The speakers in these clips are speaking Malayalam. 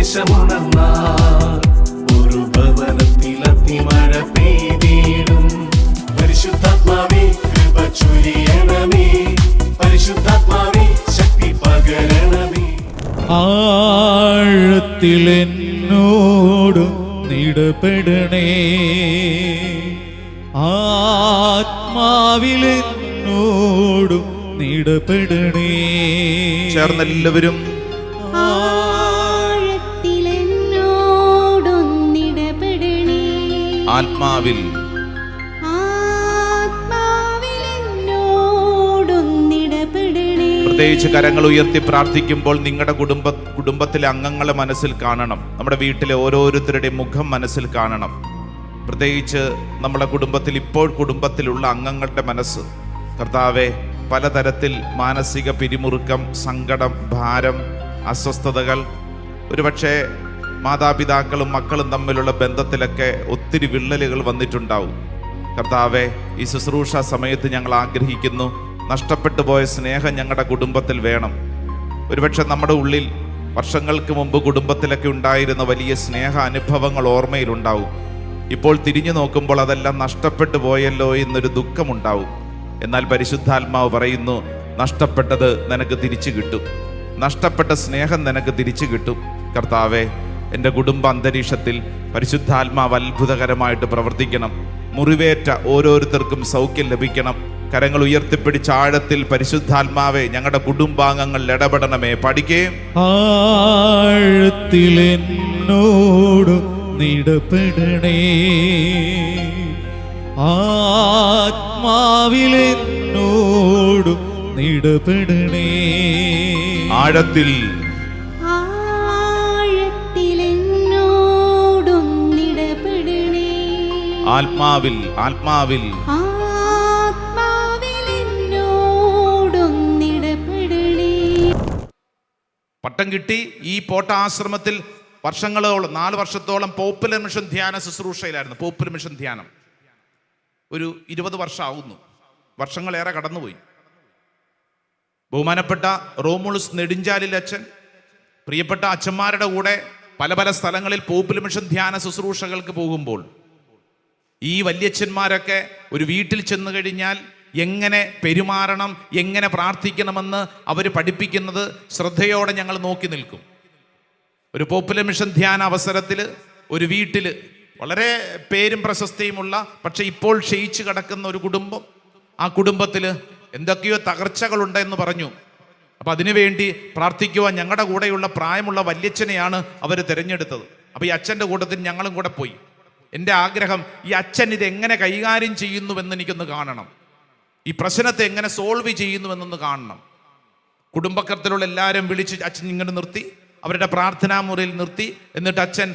സന്ദേശമുണർന്നാൽ ഒരു ഭവനത്തിൽ അഗ്നിമഴ പെയ്തിടും. പരിശുദ്ധാത്മാവേ കൃപ ചൊരിയണമേ, പരിശുദ്ധാത്മാവേ ശക്തി പകരണമേ. ആഴത്തിലെന്നോടും ഇടപെടണേ, ആത്മാവിലെന്നോടും ഇടപെടണേ. ചേർന്നെല്ലാവരും ആഴത്തിലെന്നോടൊന്നിടപെടണേ, ആത്മാവിൽ ആത്മാവിലെന്നോടൊന്നിടപെടണേ. പ്രത്യേകിച്ച് കരങ്ങൾ ഉയർത്തി പ്രാർത്ഥിക്കുമ്പോൾ നിങ്ങളുടെ കുടുംബത്തിലെ അംഗങ്ങളെ മനസ്സിൽ കാണണം. നമ്മുടെ വീട്ടിലെ ഓരോരുത്തരുടെയും മുഖം മനസ്സിൽ കാണണം. പ്രത്യേകിച്ച് നമ്മുടെ കുടുംബത്തിലുള്ള അംഗങ്ങളുടെ മനസ്സ്. കർത്താവെ, പലതരത്തിൽ മാനസിക പിരിമുറുക്കം, സങ്കടം, ഭാരം, അസ്വസ്ഥതകൾ, ഒരുപക്ഷെ മാതാപിതാക്കളും മക്കളും തമ്മിലുള്ള ബന്ധത്തിലൊക്കെ ഒത്തിരി വിള്ളലുകൾ വന്നിട്ടുണ്ടാവും. കർത്താവെ, ഈ ശുശ്രൂഷ സമയത്ത് ഞങ്ങൾ ആഗ്രഹിക്കുന്നു, നഷ്ടപ്പെട്ടു പോയ സ്നേഹം ഞങ്ങളുടെ കുടുംബത്തിൽ വേണം. ഒരുപക്ഷെ നമ്മുടെ ഉള്ളിൽ വർഷങ്ങൾക്ക് മുമ്പ് കുടുംബത്തിലൊക്കെ ഉണ്ടായിരുന്ന വലിയ സ്നേഹ അനുഭവങ്ങൾ ഓർമ്മയിലുണ്ടാവും. ഇപ്പോൾ തിരിഞ്ഞു നോക്കുമ്പോൾ അതെല്ലാം നഷ്ടപ്പെട്ടു പോയല്ലോ എന്നൊരു ദുഃഖമുണ്ടാവും. എന്നാൽ പരിശുദ്ധാത്മാവ് പറയുന്നു, നഷ്ടപ്പെട്ടത് നിനക്ക് തിരിച്ചു കിട്ടും, നഷ്ടപ്പെട്ട സ്നേഹം നിനക്ക് തിരിച്ചു കിട്ടും. കർത്താവെ, എൻ്റെ കുടുംബ അന്തരീക്ഷത്തിൽ പരിശുദ്ധാത്മാവ് അത്ഭുതകരമായിട്ട് പ്രവർത്തിക്കണം. മുറിവേറ്റ ഓരോരുത്തർക്കും സൗഖ്യം ലഭിക്കണം. കരങ്ങൾ ഉയർത്തിപ്പിടിച്ച ആഴത്തിൽ പരിശുദ്ധാത്മാവെ ഞങ്ങളുടെ കുടുംബാംഗങ്ങളിൽ ഇടപെടണമേ. പഠിക്കേ. ആഴത്തിലെന്നോടും ഇടപെടണേ, ആത്മാവിലെന്നോടും ഇടപെടണേ. ആഴത്തിൽ ആഴത്തിലെന്നോടൊന്നിടപെടണേ, ആത്മാവിൽ ആത്മാവിലെന്നോടൊന്നിടപെടണേ. പട്ടം കിട്ടി. ഈ പോട്ട ആശ്രമത്തിൽ വർഷങ്ങളോളം 4 വർഷത്തോളം പോപ്പുലർ മിഷൻ ധ്യാന ശുശ്രൂഷയിലായിരുന്നു. പോപ്പുലർ മിഷൻ ധ്യാനം ഒരു 20 വർഷമാവുന്നു. വർഷങ്ങളേറെ കടന്നുപോയി. ബഹുമാനപ്പെട്ട റോമുളസ് നെടുഞ്ചാലിൽ അച്ഛൻ പ്രിയപ്പെട്ട അച്ഛന്മാരുടെ കൂടെ പല പല സ്ഥലങ്ങളിൽ പോപ്പുലർ മിഷൻ ധ്യാന ശുശ്രൂഷകൾക്ക് പോകുമ്പോൾ ഈ വല്യച്ഛന്മാരൊക്കെ ഒരു വീട്ടിൽ ചെന്ന് കഴിഞ്ഞാൽ എങ്ങനെ പെരുമാറണം, എങ്ങനെ പ്രാർത്ഥിക്കണമെന്ന് അവർ പഠിപ്പിക്കുന്നത് ശ്രദ്ധയോടെ ഞങ്ങൾ നോക്കി നിൽക്കും. ഒരു പോപ്പുലർ മിഷൻ ധ്യാന അവസരത്തിൽ ഒരു വീട്ടിൽ വളരെ പേരും പ്രശസ്തിയുമുള്ള, പക്ഷെ ഇപ്പോൾ ക്ഷയിച്ചു കിടക്കുന്ന ഒരു കുടുംബം, ആ കുടുംബത്തിൽ എന്തൊക്കെയോ തകർച്ചകളുണ്ട് എന്ന് പറഞ്ഞു. അപ്പം അതിനുവേണ്ടി പ്രാർത്ഥിക്കുവാൻ ഞങ്ങളുടെ കൂടെയുള്ള പ്രായമുള്ള വല്യച്ഛനെയാണ് അവർ തിരഞ്ഞെടുത്തത്. അപ്പോൾ ഈ അച്ഛൻ്റെ കൂട്ടത്തിൽ ഞങ്ങളും കൂടെ പോയി. എൻ്റെ ആഗ്രഹം, ഈ അച്ഛൻ ഇത് എങ്ങനെ കൈകാര്യം ചെയ്യുന്നുവെന്ന് എനിക്കൊന്ന് കാണണം, ഈ പ്രശ്നത്തെ എങ്ങനെ സോൾവ് ചെയ്യുന്നുവെന്നൊന്ന് കാണണം. കുടുംബക്കത്തിലുള്ള എല്ലാവരും വിളിച്ച് അച്ഛൻ ഇങ്ങനെ നിർത്തി, അവരുടെ പ്രാർത്ഥനാ മുറിയിൽ നിർത്തി. എന്നിട്ട് അച്ഛൻ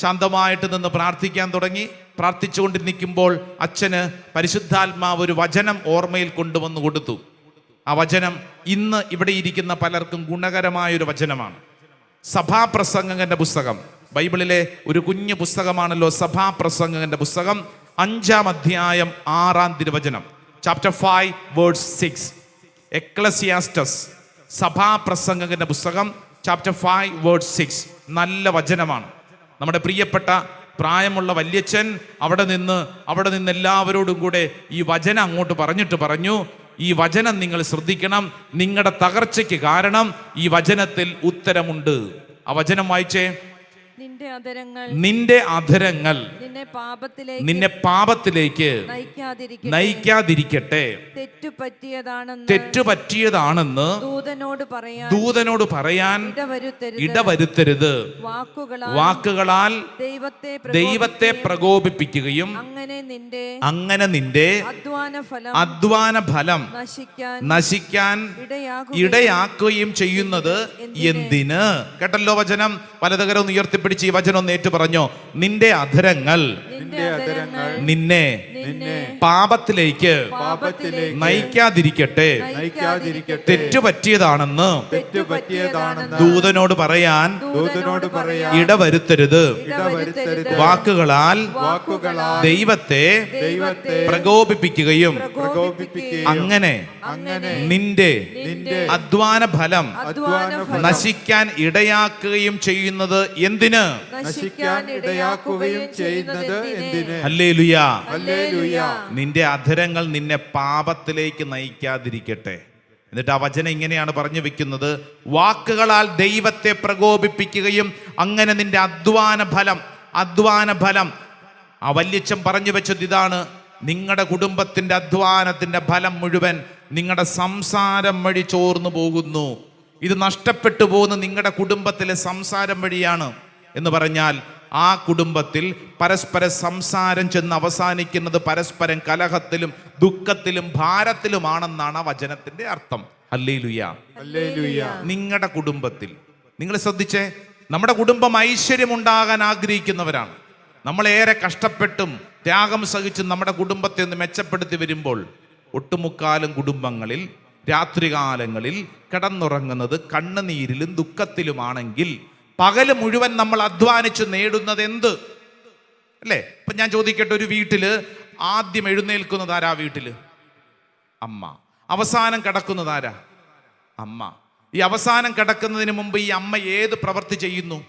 ശാന്തമായിട്ട് നിന്ന് പ്രാർത്ഥിക്കാൻ തുടങ്ങി. പ്രാർത്ഥിച്ചുകൊണ്ട് നിൽക്കുമ്പോൾ അച്ഛന് പരിശുദ്ധാത്മാവ് ഒരു വചനം ഓർമ്മയിൽ കൊണ്ടുവന്ന് കൊടുത്തു. ആ വചനം ഇന്ന് ഇവിടെ ഇരിക്കുന്ന പലർക്കും ഗുണകരമായൊരു വചനമാണ്. സഭാപ്രസംഗകന്റെ പുസ്തകം, ബൈബിളിലെ ഒരു കുഞ്ഞു പുസ്തകമാണല്ലോ സഭാപ്രസംഗകന്റെ പുസ്തകം. 5-ാം അധ്യായം 6-ാം തിരുവചനം, ചാപ്റ്റർ 5 വേഴ്സ് 6. എക്ലസിയാസ്റ്റസ് സഭാപ്രസംഗകന്റെ പുസ്തകം, ചാപ്റ്റർ 5 വേഴ്സ് 6. നല്ല വചനമാണ്. നമ്മുടെ പ്രിയപ്പെട്ട പ്രായമുള്ള വല്യച്ഛൻ അവിടെ നിന്ന് എല്ലാവരോടും കൂടെ ഈ വചനം അങ്ങോട്ട് പറഞ്ഞിട്ട് പറഞ്ഞു, ഈ വചനം നിങ്ങൾ ശ്രദ്ധിക്കണം, നിങ്ങളുടെ തകർച്ചയ്ക്ക് കാരണം ഈ വചനത്തിൽ ഉത്തരമുണ്ട്. ആ വചനം വായിച്ചേ. നിന്റെ അധരങ്ങൾ നിന്നെ പാപത്തിലേക്ക് നയിക്കാതിരിക്കട്ടെ, തെറ്റുപറ്റിയതാണെന്ന് ദൂതനോട് പറയാൻ ഇടവരുത്തരുത്. വാക്കുകളാൽ ദൈവത്തെ പ്രകോപിപ്പിക്കുകയും അങ്ങനെ നിന്റെ അധ്വാന ഫലം നശിക്കാൻ ഇടയാക്കുകയും ചെയ്യുന്നത് എന്തിന്? കേട്ടല്ലോ വചനം. വലതുകരം ഒന്ന് ഉയർത്തിപ്പിടിച്ച് ഈ വചനം ഒന്ന് ഏറ്റു പറഞ്ഞോ. നിന്റെ അധരങ്ങൾ നിന്നെ പാപത്തിലേക്ക് നയിക്കാതിരിക്കട്ടെ. തെറ്റുപറ്റിയതാണെന്ന് ദൂതനോട് പറയാൻ ഇടവരുത്തരുത്. വാക്കുകളാൽ ദൈവത്തെ പ്രകോപിപ്പിക്കുകയും അങ്ങനെ നിന്റെ അധ്വാന ഫലം നശിക്കാൻ ഇടയാക്കുകയും ചെയ്യുന്നത് എന്തിന്? ഹല്ലേലൂയ. നിന്റെ അധരങ്ങൾ നിന്നെ പാപത്തിലേക്ക് നയിക്കാതിരിക്കട്ടെ. എന്നിട്ട് ആ വചനം ഇങ്ങനെയാണ് പറഞ്ഞു വെക്കുന്നത്: വാക്കുകളാൽ ദൈവത്തെ പ്രകോപിപ്പിക്കുകയും അങ്ങനെ നിന്റെ അധ്വാന ഫലം. ആ വല്യച്ഛൻ പറഞ്ഞു വെച്ചത് ഇതാണ്: നിങ്ങളുടെ കുടുംബത്തിന്റെ അധ്വാനത്തിന്റെ ഫലം മുഴുവൻ നിങ്ങളുടെ സംസാരം വഴി ചോർന്നു പോകുന്നു. ഇത് നഷ്ടപ്പെട്ടു പോകുന്ന നിങ്ങളുടെ കുടുംബത്തിലെ സംസാരം വഴിയാണ് എന്ന് പറഞ്ഞാൽ ആ കുടുംബത്തിൽ പരസ്പര സംസാരം ചെന്ന് അവസാനിക്കുന്നത് പരസ്പരം കലഹത്തിലും ദുഃഖത്തിലും ഭാരത്തിലുമാണെന്നാണ് ആ വചനത്തിന്റെ അർത്ഥം. ഹല്ലേലൂയ. നിങ്ങളുടെ കുടുംബത്തിൽ നിങ്ങൾ ശ്രദ്ധിച്ചേ, നമ്മുടെ കുടുംബം ഐശ്വര്യമുണ്ടാകാൻ ആഗ്രഹിക്കുന്നവരാണ്. നമ്മളേറെ കഷ്ടപ്പെട്ടും ത്യാഗം സഹിച്ചും നമ്മുടെ കുടുംബത്തെ ഒന്ന് മെച്ചപ്പെടുത്തി വരുമ്പോൾ ഒട്ടുമുക്കാലും കുടുംബങ്ങളിൽ രാത്രികാലങ്ങളിൽ കിടന്നുറങ്ങുന്നത് കണ്ണുനീരിലും ദുഃഖത്തിലുമാണെങ്കിൽ പകല് മുഴുവൻ നമ്മൾ അധ്വാനിച്ച് നേടുന്നത് എന്ത്? അല്ലേ? ഇപ്പൊ ഞാൻ ചോദിക്കട്ടെ, ഒരു വീട്ടില് ആദ്യം എഴുന്നേൽക്കുന്നത് ആരാ? വീട്ടില് അമ്മ. അവസാനം കിടക്കുന്നത് ആരാ? അമ്മ. ഈ അവസാനം കിടക്കുന്നതിന് മുമ്പ് ഈ അമ്മ ഏത് പ്രവൃത്തി ചെയ്യുന്നു?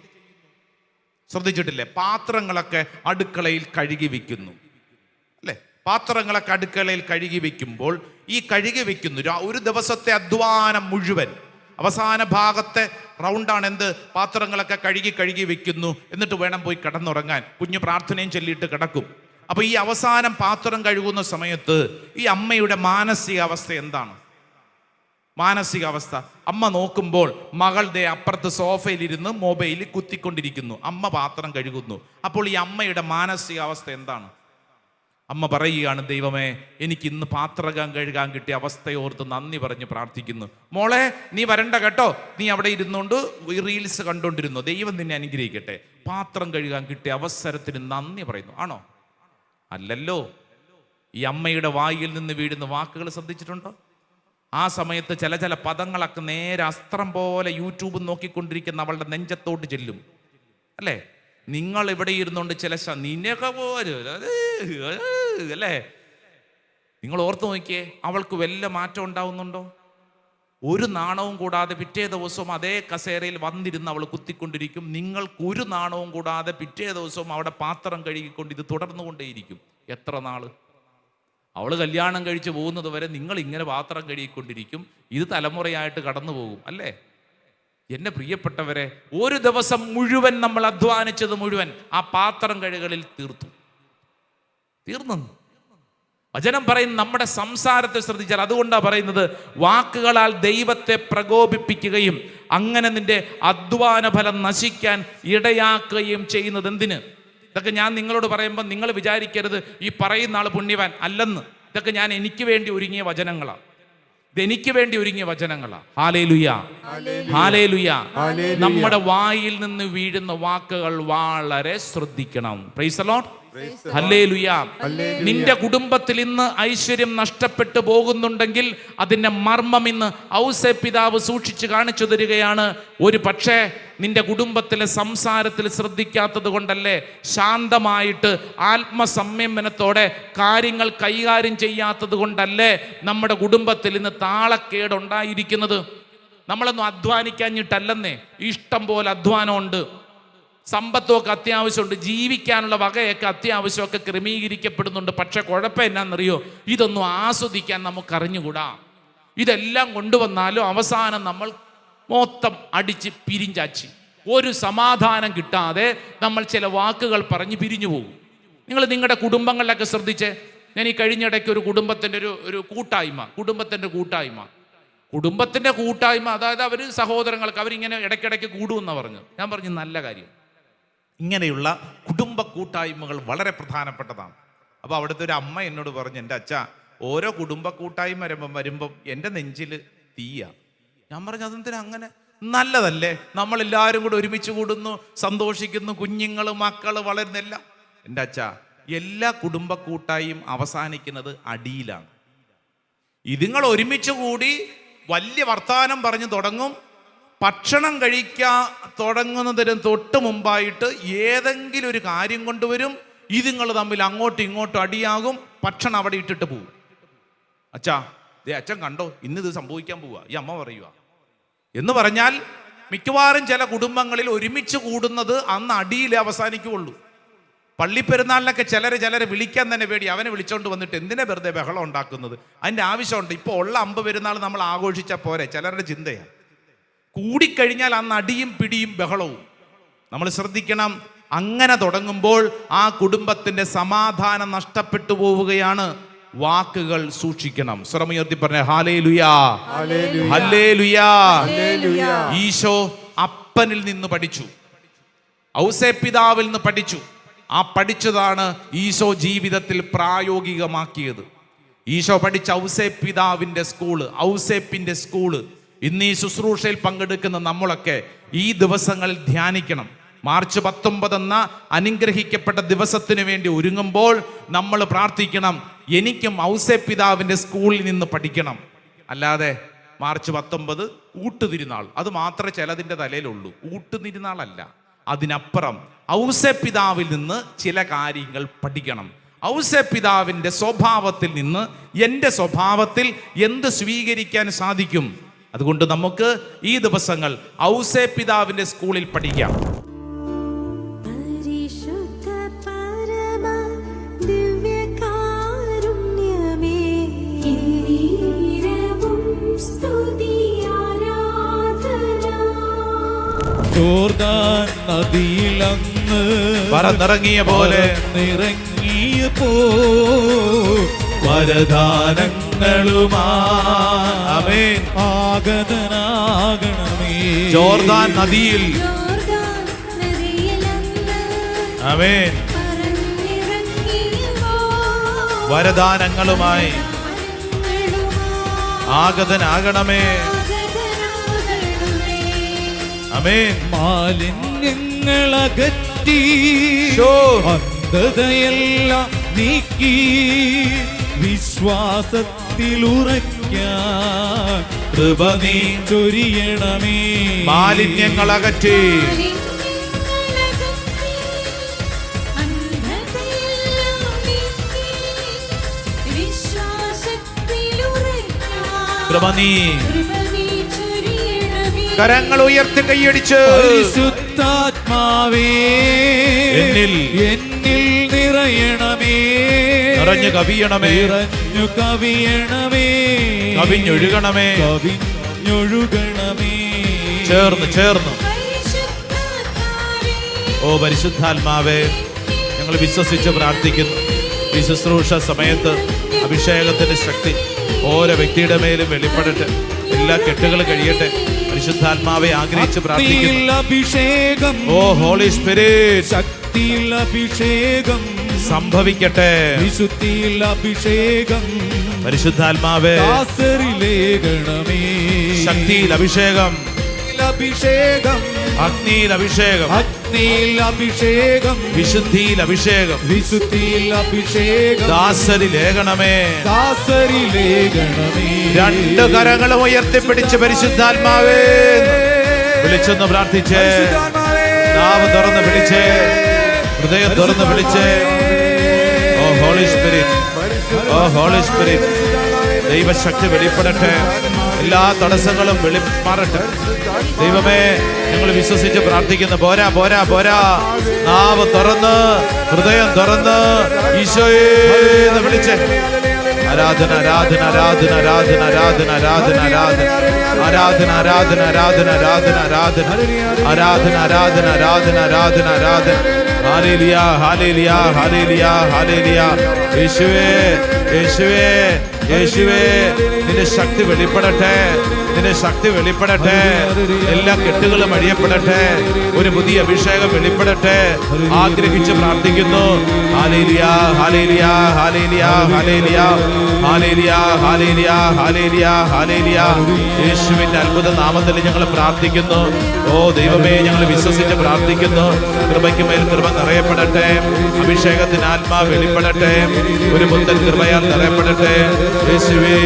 ശ്രദ്ധിച്ചിട്ടില്ലേ? പാത്രങ്ങളൊക്കെ അടുക്കളയിൽ കഴുകി വെക്കുന്നു, അല്ലേ? പാത്രങ്ങളൊക്കെ അടുക്കളയിൽ കഴുകി വെക്കുമ്പോൾ ഈ കഴുകി വെക്കുന്നു ഒരു ദിവസത്തെ അധ്വാനം മുഴുവൻ അവസാന ഭാഗത്തെ റൗണ്ടാണ് എന്ത്? പാത്രങ്ങളൊക്കെ കഴുകി വെക്കുന്നു. എന്നിട്ട് വേണം പോയി കിടന്നുറങ്ങാൻ. കുഞ്ഞു പ്രാർത്ഥനയും ചൊല്ലിയിട്ട് കിടക്കും. അപ്പൊ ഈ അവസാനം പാത്രം കഴുകുന്ന സമയത്ത് ഈ അമ്മയുടെ മാനസികാവസ്ഥ എന്താണ്? മാനസികാവസ്ഥ, അമ്മ നോക്കുമ്പോൾ മകൾ ദേ അപ്പുറത്ത് സോഫയിലിരുന്ന് മൊബൈലിൽ കുത്തിക്കൊണ്ടിരിക്കുന്നു, അമ്മ പാത്രം കഴുകുന്നു. അപ്പോൾ ഈ അമ്മയുടെ മാനസികാവസ്ഥ എന്താണ്? അമ്മ പറയുകയാണ്: ദൈവമേ, എനിക്ക് ഇന്ന് പാത്രം കഴുകാൻ കിട്ടിയ അവസ്ഥയോർത്ത് നന്ദി പറഞ്ഞ് പ്രാർത്ഥിക്കുന്നു. മോളെ, നീ വരണ്ട കേട്ടോ, നീ അവിടെ ഇരുന്നുകൊണ്ട് റീൽസ് കണ്ടോണ്ടിരുന്നു, ദൈവം നിന്നെ അനുഗ്രഹിക്കട്ടെ. പാത്രം കഴുകാൻ കിട്ടിയ അവസരത്തിന് നന്ദി പറയുന്നു. ആണോ? അല്ലല്ലോ. ഈ അമ്മയുടെ വായിൽ നിന്ന് വീഴുന്ന വാക്കുകൾ ശ്രദ്ധിച്ചിട്ടുണ്ടോ? ആ സമയത്ത് ചില പദങ്ങളൊക്കെ നേരെ അസ്ത്രം പോലെ യൂട്യൂബ് നോക്കിക്കൊണ്ടിരിക്കുന്ന അവളുടെ നെഞ്ചത്തോട്ട് ചെല്ലും, അല്ലേ? നിങ്ങൾ ഇവിടെ ഇരുന്നുകൊണ്ട് ചില നിനക്ക് പോലും അല്ലേ? നിങ്ങൾ ഓർത്ത് നോക്കിയേ, അവൾക്ക് വല്ല മാറ്റം ഉണ്ടാവുന്നുണ്ടോ? ഒരു നാണവും കൂടാതെ പിറ്റേ ദിവസവും അതേ കസേരയിൽ വന്നിരുന്ന് അവൾ കുത്തിക്കൊണ്ടിരിക്കും. നിങ്ങൾക്ക് ഒരു നാണവും കൂടാതെ പിറ്റേ ദിവസവും അവിടെ പാത്രം കഴുകിക്കൊണ്ട് ഇത് തുടർന്നുകൊണ്ടേയിരിക്കും. എത്ര നാള്? അവൾ കല്യാണം കഴിച്ച് പോകുന്നത് വരെ നിങ്ങൾ ഇങ്ങനെ പാത്രം കഴുകിക്കൊണ്ടിരിക്കും. ഇത് തലമുറയായിട്ട് കടന്നു പോകും, അല്ലേ? എന്നെ പ്രിയപ്പെട്ടവരെ, ഒരു ദിവസം മുഴുവൻ നമ്മൾ അധ്വാനിച്ചത് മുഴുവൻ ആ പാത്രം കഴുകലിൽ തീർന്നു. വചനം പറയുന്ന നമ്മുടെ സംസാരത്തെ ശ്രദ്ധിച്ചാൽ അതുകൊണ്ടാണ് പറയുന്നത്: വാക്കുകളാൽ ദൈവത്തെ പ്രകോപിപ്പിക്കുകയും അങ്ങനെ നിന്റെ അധ്വാന ഫലം നശിക്കാൻ ഇടയാക്കുകയും ചെയ്യുന്നത് എന്തിന്? ഇതൊക്കെ ഞാൻ നിങ്ങളോട് പറയുമ്പോൾ നിങ്ങൾ വിചാരിക്കരുത് ഈ പറയുന്ന ആൾ പുണ്യവാൻ അല്ലെന്ന്. ഇതൊക്കെ ഞാൻ എനിക്ക് വേണ്ടി ഒരുങ്ങിയ വചനങ്ങളാണ്. ഇതെനിക്ക് വേണ്ടി ഒരുങ്ങിയ വചനങ്ങളാണ്. Hallelujah, hallelujah. നമ്മുടെ വായിൽ നിന്ന് വീഴുന്ന വാക്കുകൾ വളരെ ശ്രദ്ധിക്കണം. Praise the Lord. ഹല്ലേലൂയ. നിന്റെ കുടുംബത്തിൽ ഇന്ന് ഐശ്വര്യം നഷ്ടപ്പെട്ടു പോകുന്നുണ്ടെങ്കിൽ അതിന്റെ മർമ്മം ഇന്ന് ഔസേ പിതാവ് സൂക്ഷിച്ച് കാണിച്ചു തരികയാണ്. ഒരു പക്ഷേ നിന്റെ കുടുംബത്തിലെ സംസാരത്തിൽ ശ്രദ്ധിക്കാത്തത് കൊണ്ടല്ലേ, ശാന്തമായിട്ട് ആത്മസംയമനത്തോടെ കാര്യങ്ങൾ കൈകാര്യം ചെയ്യാത്തത് കൊണ്ടല്ലേ നമ്മുടെ കുടുംബത്തിൽ ഇന്ന് താളക്കേടുണ്ടായിരിക്കുന്നത്. നമ്മളൊന്നും അധ്വാനിക്കാഞ്ഞിട്ടല്ലെന്നേ, ഇഷ്ടം പോലെ അധ്വാനമുണ്ട്, സമ്പത്തൊക്കെ അത്യാവശ്യമുണ്ട്, ജീവിക്കാനുള്ള വകയൊക്കെ അത്യാവശ്യമൊക്കെ ക്രമീകരിക്കപ്പെടുന്നുണ്ട്. പക്ഷെ കുഴപ്പം എന്നാന്നറിയോ? ഇതൊന്നും ആസ്വദിക്കാൻ നമുക്കറിഞ്ഞുകൂടാ. ഇതെല്ലാം കൊണ്ടുവന്നാലും അവസാനം നമ്മൾ മൊത്തം അടിച്ച് പിരിഞ്ചാച്ചി ഒരു സമാധാനം കിട്ടാതെ നമ്മൾ ചില വാക്കുകൾ പറഞ്ഞ് പിരിഞ്ഞു പോകും. നിങ്ങൾ നിങ്ങളുടെ കുടുംബങ്ങളിലൊക്കെ ശ്രദ്ധിച്ചേ. ഞാൻ ഈ കഴിഞ്ഞിടയ്ക്ക് ഒരു കുടുംബത്തിൻ്റെ ഒരു കുടുംബത്തിൻ്റെ കൂട്ടായ്മ, അതായത് അവർ സഹോദരങ്ങൾക്ക് അവരിങ്ങനെ ഇടയ്ക്കിടയ്ക്ക് കൂടുമെന്നാണ് പറഞ്ഞു. ഞാൻ പറഞ്ഞു നല്ല കാര്യം. ഇങ്ങനെയുള്ള കുടുംബ കൂട്ടായ്മകൾ വളരെ പ്രധാനപ്പെട്ടതാണ്. അപ്പോൾ അവിടുത്തെ ഒരു അമ്മ എന്നോട് പറഞ്ഞു: എൻ്റെ അച്ഛാ, ഓരോ കുടുംബ കൂട്ടായ്മ വരുമ്പം എൻ്റെ നെഞ്ചിൽ തീയാ. ഞാൻ പറഞ്ഞു: അതെന്തിനാ അങ്ങനെ? നല്ലതല്ലേ, നമ്മളെല്ലാവരും കൂടെ ഒരുമിച്ച് കൂടുന്നു, സന്തോഷിക്കുന്നു, കുഞ്ഞുങ്ങൾ മക്കൾ വളരുന്നെല്ലാം. എൻ്റെ അച്ഛാ, എല്ലാ കുടുംബ കൂട്ടായും അവസാനിക്കുന്നത് അടിയിലാണ്. ഇതുങ്ങൾ ഒരുമിച്ച് കൂടി വലിയ വർത്താനം പറഞ്ഞു തുടങ്ങും. ഭക്ഷണം കഴിക്കാൻ തുടങ്ങുന്നതിന് തൊട്ട് മുമ്പായിട്ട് ഏതെങ്കിലും ഒരു കാര്യം കൊണ്ടുവരും. ഇതുങ്ങൾ തമ്മിൽ അങ്ങോട്ടും ഇങ്ങോട്ടും അടിയാകും. ഭക്ഷണം അവിടെ ഇട്ടിട്ട് പോവും. അച്ഛാ, ദേ അച്ഛൻ കണ്ടോ, ഇന്നിത് സംഭവിക്കാൻ പോവുക, ഈ അമ്മ പറയുക എന്ന് പറഞ്ഞാൽ മിക്കവാറും ചില കുടുംബങ്ങളിൽ ഒരുമിച്ച് കൂടുന്നത് അന്ന് അടിയിലേ അവസാനിക്കുകയുള്ളൂ. പള്ളിപ്പെരുന്നാളിനൊക്കെ ചിലരെ വിളിക്കാൻ തന്നെ പേടി. അവനെ വിളിച്ചോണ്ട് വന്നിട്ട് എന്തിനാ വെറുതെ ബഹളം ഉണ്ടാക്കുന്നത്? അതിൻ്റെ ആവശ്യമുണ്ട്. ഇപ്പോൾ ഉള്ള 50 പെരുന്നാൾ നമ്മൾ ആഘോഷിച്ചാൽ പോരെ, ചിലരുടെ ചിന്തയാണ്. കൂടിക്കഴിഞ്ഞാൽ അന്ന് അടിയും പിടിയും ബഹളവും. നമ്മൾ ശ്രദ്ധിക്കണം. അങ്ങനെ തുടങ്ങുമ്പോൾ ആ കുടുംബത്തിന്റെ സമാധാനം നഷ്ടപ്പെട്ടു പോവുകയാണ്. വാക്കുകൾ സൂക്ഷിക്കണം. സ്വരമുയർത്തി പറഞ്ഞ ഹല്ലേലൂയാ, ഹല്ലേലൂയാ. ഈശോ അപ്പനിൽ നിന്ന് പഠിച്ചു, ഔസേപ്പിതാവിൽ നിന്ന് പഠിച്ചു. ആ പഠിച്ചതാണ് ഈശോ ജീവിതത്തിൽ പ്രായോഗികമാക്കിയത്. ഈശോ പഠിച്ച ഔസേപ്പിതാവിന്റെ സ്കൂള്, ഔസേപ്പിന്റെ സ്കൂള് ഇന്ന് ഈ ശുശ്രൂഷയിൽ പങ്കെടുക്കുന്ന നമ്മളൊക്കെ ഈ ദിവസങ്ങളിൽ ധ്യാനിക്കണം. മാർച്ച് 19 എന്ന അനുഗ്രഹിക്കപ്പെട്ട ദിവസത്തിന് വേണ്ടി ഒരുങ്ങുമ്പോൾ നമ്മൾ പ്രാർത്ഥിക്കണം, എനിക്കും ഔസേപ്പിതാവിന്റെ സ്കൂളിൽ നിന്ന് പഠിക്കണം. അല്ലാതെ മാർച്ച് 19 ഊട്ടുതിരുനാൾ അത് മാത്രമേ ചിലതിൻ്റെ തലയിലുള്ളൂ. ഊട്ടുതിരുനാളല്ല, അതിനപ്പുറം ഔസേപ്പിതാവിൽ നിന്ന് ചില കാര്യങ്ങൾ പഠിക്കണം. ഔസേപ്പിതാവിൻ്റെ സ്വഭാവത്തിൽ നിന്ന് എൻ്റെ സ്വഭാവത്തിൽ എന്ത് സ്വീകരിക്കാൻ സാധിക്കും? അതുകൊണ്ട് നമുക്ക് ഈ ദിവസങ്ങൾ ഔസേപ്പിതാവിൻ്റെ സ്കൂളിൽ പഠിക്കാം. പരിശുദ്ധ പരമ ദിവ്യകാരുണ്യമേ, എന്നേരവും സ്തുതി ആരാധന. ജോർദാൻ നദിയിലന്ന് പറന്നിറങ്ങിയ പോലെ നിറങ്ങിയപ്പോ വരദാനങ്ങളുമായി ആഗതനാകണമേ. ജോർദാൻ നദിയിൽ യോർദാൻ നദിയിലന്ന് ആമേൻ പറന്നിറങ്ങിയപ്പോൾ വരദാനങ്ങളുമായി ആഗതനാകണമേ. ആമേൻ. മാലിന്യങ്ങളകറ്റി ശോ. അന്ധതയെല്ലാം നീക്കി വിശ്വാസത്തിലുറയ്ക്കാൻ കൃപ നീ ചൊരിയണമേ. മാലിന്യങ്ങളകറ്റി കൃപ നീ. കരങ്ങൾ ഉയർത്തി കൈയടിച്ച് പരിശുദ്ധാത്മാവേ എന്നിൽ നിറയണമേ. നിറഞ്ഞു കവിയണമേ, നിറഞ്ഞു കവിയണമേ, കവിഞ്ഞൊഴുകണമേ, കവിഞ്ഞൊഴുകണമേ. ചേർന്ന് ഓ പരിശുദ്ധാത്മാവേ, ഞങ്ങൾ വിശ്വസിച്ച് പ്രാർത്ഥിക്കുന്നു. ഈ ശുശ്രൂഷ സമയത്ത് അഭിഷേകത്തിന്റെ ശക്തി ഓരോ വ്യക്തിയുടെ മേലും വെളിപ്പെടട്ടെ. എല്ലാ കെട്ടുകളും കഴിയട്ടെ. പരിശുദ്ധാത്മാവെ ആഗ്രഹിച്ച് പ്രാർത്ഥിക്കുന്നു. അഭിഷേകം, ഓ ഹോളി സ്പിരിറ്റ്, ശക്തിയിൽ അഭിഷേകം സംഭവിക്കട്ടെ. വിശുദ്ധിയിൽ അഭിഷേകം, പരിശുദ്ധാത്മാവേ ദാസരിലേകണമേ. ശക്തിയിൽ അഭിഷേകം, അഭിഷേകം, അഗ്നിയിൽ അഭിഷേകം, അഗ്നിയിൽ അഭിഷേകം, വിശുദ്ധിയിൽ അഭിഷേകം, വിശുദ്ധിയിൽ അഭിഷേകം, ദാസരിലേകണമേ, ദാസരിലേകണമേ. 2 കരങ്ങളും ഉയർത്തിപ്പിടിച്ച് പരിശുദ്ധാത്മാവേ വിളിച്ചൊന്ന് പ്രാർത്ഥിച്ചേ. നാവ് തുറന്ന് വിളിച്ചേ, ഹൃദയം തുറന്ന് വിളിച്ചേ. ഓ ഹോളി സ്പിരിറ്റ്, ഓ ഹോളി സ്പിരിറ്റ്, ദൈവശക്തി വെളിപ്പെടട്ടെ. എല്ലാ തടസ്സങ്ങളും മാറട്ടെ. ദൈവമേ, ഞങ്ങൾ വിശ്വസിച്ച് പ്രാർത്ഥിക്കുന്നു. പോരാ പോരാ പോരാ. നാവ് തുറന്ന്, ഹൃദയം തുറന്ന് ഈശോയെ എന്ന് വിളിച്ചേ. ആരാധന ആരാധന ആരാധന ആരാധന ആരാധന ആരാധന ആരാധന ആരാധന ആരാധന ആരാധന ആരാധന ആരാധന ആരാധന ആരാധന ആരാധന ആരാധന. Hallelujah hallelujah hallelujah hallelujah. യേശുവേ യേശുവേ യേശുവേ നിന്റെ ശക്തി വെളിപ്പെടട്ടെ, നിന്റെ ശക്തി വെളിപ്പെടട്ടെ, എല്ലാ കെട്ടുകളും അഴിയപ്പെടട്ടെ, ഒരു പുതിയ അഭിഷേകം വെളിപ്പെടട്ടെ. ആഗ്രഹിച്ച് പ്രാർത്ഥിക്കുന്നു. Hallelujah, hallelujah, hallelujah, hallelujah, hallelujah, hallelujah, hallelujah, hallelujah. യേശുവിന്റെ അത്ഭുത നാമത്തിൽ ഞങ്ങൾ പ്രാർത്ഥിക്കുന്നു. ഓ ദൈവമേ, ഞങ്ങൾ വിശ്വസിച്ച് പ്രാർത്ഥിക്കുന്നു. കൃപയ്ക്ക് മേൽ കൃപ നിറയപ്പെടട്ടെ, അഭിഷേകത്തിന് ആത്മാ വെളിപ്പെടട്ടെ, ഒരു പുത്തൻ കൃപയാൽ നിറയപ്പെടട്ടെ. യേശുവേ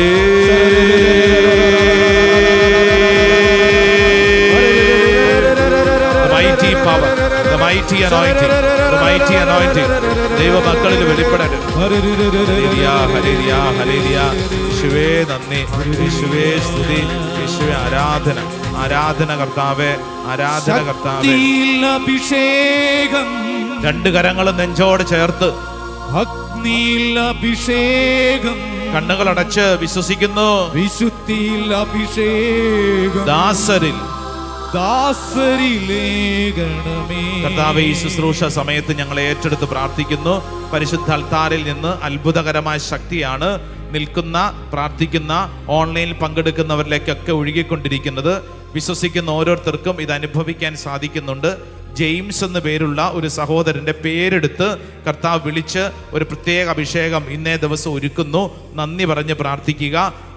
mighty power, the mighty anointing, the mighty anointing ദൈവ മക്കളിൽ വെളിപ്പെടട്ടെ. Hallelujah, hallelujah, hallelujah. യേശുവേ നന്ദി, യേശുവേ സ്തുതി, യേശുവേ ആരാധന, ആരാധന കർത്താവേ, ആരാധന കർത്താവേ. അഭിഷേകം രണ്ട് കരങ്ങളും നെഞ്ചോട് ചേർത്ത് അഗ്നിയിൽ അഭിഷേകം, കണ്ണുകളടച്ച് വിശ്വസിക്കുന്നു. വിശുദ്ധിയിൽ അഭിഷേകം, ദാസരിൽ ദാസരിലേകണമേ. കർത്താവേ, ഈ ശുശ്രൂഷ സമയത്ത് ഞങ്ങൾ ഏറ്റെടുത്ത് പ്രാർത്ഥിക്കുന്നു. പരിശുദ്ധ അൽത്താരിൽ നിന്ന് അത്ഭുതകരമായ ശക്തിയാണ് നിൽക്കുന്ന, പ്രാർത്ഥിക്കുന്ന, ഓൺലൈനിൽ പങ്കെടുക്കുന്നവരിലേക്കൊക്കെ ഒഴുകിക്കൊണ്ടിരിക്കുന്നത്. വിശ്വസിക്കുന്ന ഓരോരുത്തർക്കും ഇത് അനുഭവിക്കാൻ സാധിക്കുന്നുണ്ട്. ജെയിംസ് എന്ന പേരുള്ള ഒരു സഹോദരൻ്റെ പേരെടുത്ത് കർത്താവ് വിളിച്ച് ഒരു പ്രത്യേക അഭിഷേകം ഇന്നേ ദിവസം ഒരുക്കുന്നു. നന്ദി പറഞ്ഞ് പ്രാർത്ഥിക്കുക.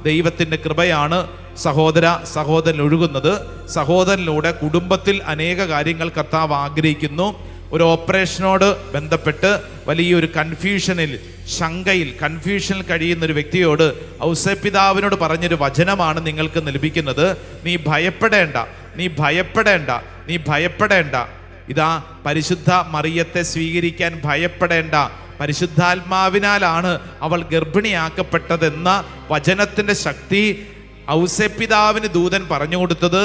ദൈവത്തിൻ്റെ കൃപയാണ് സഹോദരൻ ഒഴുകുന്നത്. സഹോദരനിലൂടെ കുടുംബത്തിൽ അനേക കാര്യങ്ങൾ കർത്താവ് ആഗ്രഹിക്കുന്നു. ഒരു ഓപ്പറേഷനോട് ബന്ധപ്പെട്ട് വലിയൊരു കൺഫ്യൂഷനിൽ കഴിയുന്ന ഒരു വ്യക്തിയോട് ഔസേപ്പിതാവിനോട് പറഞ്ഞൊരു വചനമാണ് നിങ്ങൾക്ക് ലഭിക്കുന്നത്. നീ ഭയപ്പെടേണ്ട, നീ ഭയപ്പെടേണ്ട, നീ ഭയപ്പെടേണ്ട. ഇതാ പരിശുദ്ധ മറിയത്തെ സ്വീകരിക്കാൻ ഭയപ്പെടേണ്ട, പരിശുദ്ധാത്മാവിനാലാണ് അവൾ ഗർഭിണിയാക്കപ്പെട്ടതെന്ന വചനത്തിൻ്റെ ശക്തി ഔസേപ്പിതാവിന് ദൂതൻ പറഞ്ഞു കൊടുത്തത്.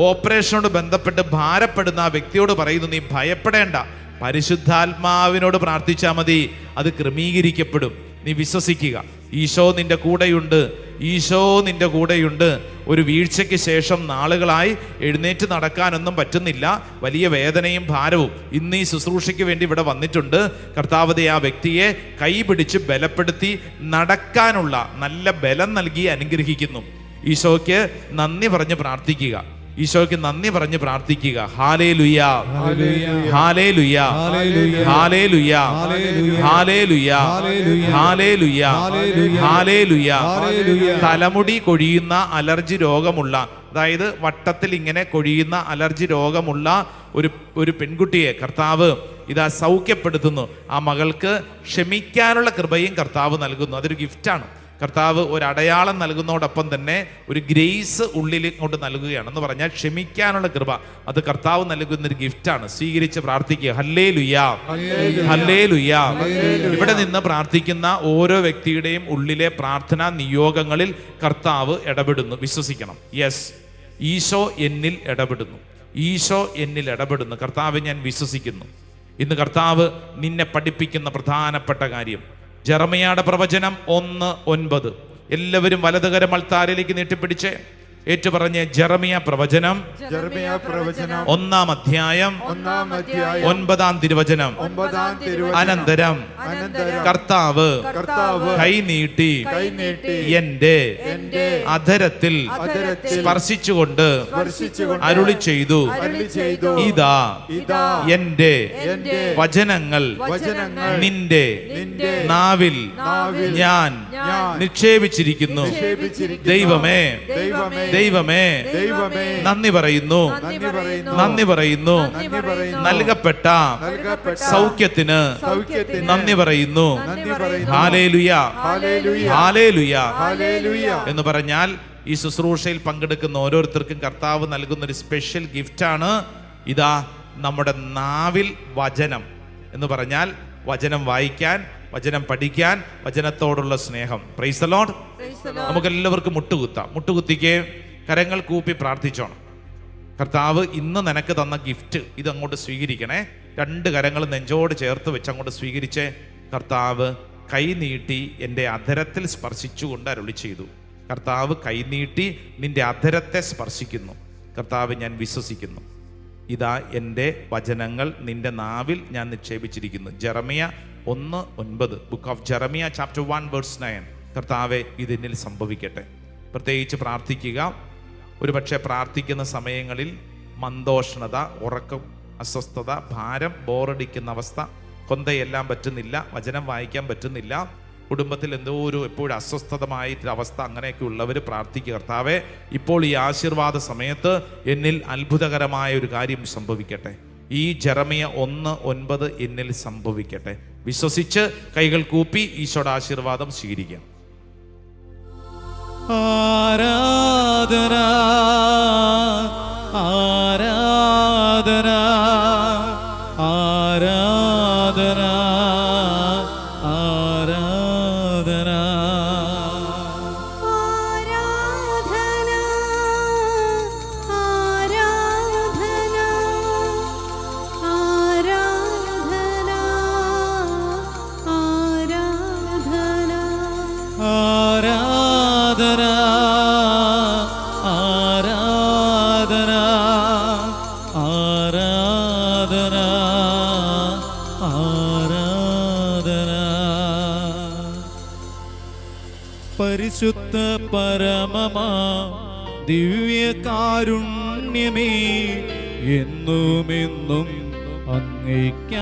ഓപ്പറേഷനോട് ബന്ധപ്പെട്ട് ഭാരപ്പെടുന്ന ആ വ്യക്തിയോട് പറയുന്നു, നീ ഭയപ്പെടേണ്ട, പരിശുദ്ധാത്മാവിനോട് പ്രാർത്ഥിച്ചാൽ മതി, അത് ക്രമീകരിക്കപ്പെടും. നീ വിശ്വസിക്കുക. ഈശോ നിന്റെ കൂടെയുണ്ട്, ഈശോ നിന്റെ കൂടെയുണ്ട്. ഒരു വീഴ്ചയ്ക്ക് ശേഷം നാളുകളായി എഴുന്നേറ്റ് നടക്കാനൊന്നും പറ്റുന്നില്ല, വലിയ വേദനയും ഭാരവും. ഇന്ന് ഈ ശുശ്രൂഷയ്ക്ക് വേണ്ടി ഇവിടെ വന്നിട്ടുണ്ട്. കർത്താവതേ ആ വ്യക്തിയെ കൈപിടിച്ച് ബലപ്പെടുത്തി നടക്കാനുള്ള നല്ല ബലം നൽകി അനുഗ്രഹിക്കുന്നു. ഈശോയ്ക്ക് നന്ദി പറഞ്ഞ് പ്രാർത്ഥിക്കുക, ഈശോയ്ക്ക് നന്ദി പറഞ്ഞ് പ്രാർത്ഥിക്കുക. Hallelujah, hallelujah, hallelujah, hallelujah, hallelujah, hallelujah. തലമുടി കൊഴിയുന്ന അലർജി രോഗമുള്ള, അതായത് വട്ടത്തിൽ ഇങ്ങനെ കൊഴിയുന്ന അലർജി രോഗമുള്ള ഒരു പെൺകുട്ടിയെ കർത്താവ് ഇതാ സൗഖ്യപ്പെടുത്തുന്നു. ആ മകൾക്ക് ക്ഷമിക്കാനുള്ള കൃപയും കർത്താവ് നൽകുന്നു. അതൊരു ഗിഫ്റ്റാണ്. കർത്താവ് ഒരു അടയാളം നൽകുന്നതോടൊപ്പം തന്നെ ഒരു ഗ്രേസ് ഉള്ളിൽ കൊണ്ട് നൽകുകയാണ്. എന്ന് പറഞ്ഞാൽ ക്ഷമിക്കാനുള്ള കൃപ, അത് കർത്താവ് നൽകുന്നൊരു ഗിഫ്റ്റാണ്. സ്വീകരിച്ച് പ്രാർത്ഥിക്കുക. Hallelujah, hallelujah. ഇവിടെ നിന്ന് പ്രാർത്ഥിക്കുന്ന ഓരോ വ്യക്തിയുടെയും ഉള്ളിലെ പ്രാർത്ഥനാ നിയോഗങ്ങളിൽ കർത്താവ് ഇടപെടുന്നു. വിശ്വസിക്കണം. യെസ്, ഈശോ എന്നിൽ ഇടപെടുന്നു, ഈശോ എന്നിൽ ഇടപെടുന്നു. കർത്താവ് ഞാൻ വിശ്വസിക്കുന്നു. ഇന്ന് കർത്താവ് നിന്നെ പഠിപ്പിക്കുന്ന പ്രധാനപ്പെട്ട കാര്യം ജെറമിയായുടെ പ്രവചനം 1:9. എല്ലാവരും വലതുകരം അൾത്താരിലേക്ക് നീട്ടിപ്പിടിച്ച് ഏറ്റുപറഞ്ഞ് ജെറമിയ പ്രവചനം 1-ാം അധ്യായം 9-ാം തിരുവചനം. അനന്തരം കർത്താവ് കൈനീട്ടി എന്റെ അധരത്തിൽ സ്പർശിച്ചുകൊണ്ട് അരുളി ചെയ്തു, ഇതാ എന്റെ വചനങ്ങൾ നിന്റെ നാവിൽ ഞാൻ നിക്ഷേപിച്ചിരിക്കുന്നു. ദൈവമേ, ദൈവമേ, നന്ദി പറയുന്നു, നന്ദി പറയുന്നു. നൽകപ്പെട്ട സൗഖ്യത്തിന് നന്ദി പറയുന്നു. ഹല്ലേലൂയ, ഹല്ലേലൂയ എന്ന് പറഞ്ഞാൽ ഈ ശുശ്രൂഷയിൽ പങ്കെടുക്കുന്ന ഓരോരുത്തർക്കും കർത്താവ് നൽകുന്ന ഒരു സ്പെഷ്യൽ ഗിഫ്റ്റാണ്. ഇതാ നമ്മുടെ നാവിൽ വചനം എന്ന് പറഞ്ഞാൽ വചനം വായിക്കാൻ, വചനം പഠിക്കാൻ, വചനത്തോടുള്ള സ്നേഹം. Praise the Lord. നമുക്കെല്ലാവർക്കും മുട്ടുകുത്താം. മുട്ടുകുത്തിക്ക് കരങ്ങൾ കൂപ്പി പ്രാർത്ഥിച്ചോണം. കർത്താവ് ഇന്ന് നിനക്ക് തന്ന ഗിഫ്റ്റ് ഇതങ്ങോട്ട് സ്വീകരിക്കണേ. രണ്ട് കരങ്ങൾ നെഞ്ചോട് ചേർത്ത് വെച്ച് അങ്ങോട്ട് സ്വീകരിച്ചേ. കർത്താവ് കൈനീട്ടി എൻ്റെ അധരത്തിൽ സ്പർശിച്ചുകൊണ്ട് അരുളി ചെയ്തു. കർത്താവ് കൈനീട്ടി നിന്റെ അധരത്തെ സ്പർശിക്കുന്നു. കർത്താവ് ഞാൻ വിശ്വസിക്കുന്നു. ഇതാ എൻ്റെ വചനങ്ങൾ നിന്റെ നാവിൽ ഞാൻ നിക്ഷേപിച്ചിരിക്കുന്നു. Jeremiah 1:9. Book of Jeremiah chapter 1 verse 9. കർത്താവെ ഇതിന്നിൽ സംഭവിക്കട്ടെ. പ്രത്യേകിച്ച് പ്രാർത്ഥിക്കുക. ഒരുപക്ഷെ പ്രാർത്ഥിക്കുന്ന സമയങ്ങളിൽ മന്ദോഷ്ണത, ഉറക്കം, അസ്വസ്ഥത, ഭാരം, ബോറടിക്കുന്ന അവസ്ഥ, കൊന്തയെല്ലാം പറ്റുന്നില്ല, വചനം വായിക്കാൻ പറ്റുന്നില്ല, കുടുംബത്തിൽ എന്തോ ഒരു എപ്പോഴും അസ്വസ്ഥതമായിട്ടൊരവസ്ഥ, അങ്ങനെയൊക്കെ ഉള്ളവർ പ്രാർത്ഥിക്കുക. കർത്താവെ, ഇപ്പോൾ ഈ ആശീർവാദ സമയത്ത് എന്നിൽ അത്ഭുതകരമായ ഒരു കാര്യം സംഭവിക്കട്ടെ. ഈ ജെറമിയ 1:9 എന്നിൽ സംഭവിക്കട്ടെ. വിശ്വസിച്ച് കൈകൾ കൂപ്പി ഈശോയുടെ ആശീർവാദം സ്വീകരിക്കാം. ആരാധന ആരാധന ആരാധന ആരാധന ആരാധന ആരാധന ആരാധന ആരാധന. പരിശുദ്ധ പരമമാ ദിവ്യകാരുണ്യമേ, എന്നുമെന്നും അങ്ങേയ്ക്കാരാധന.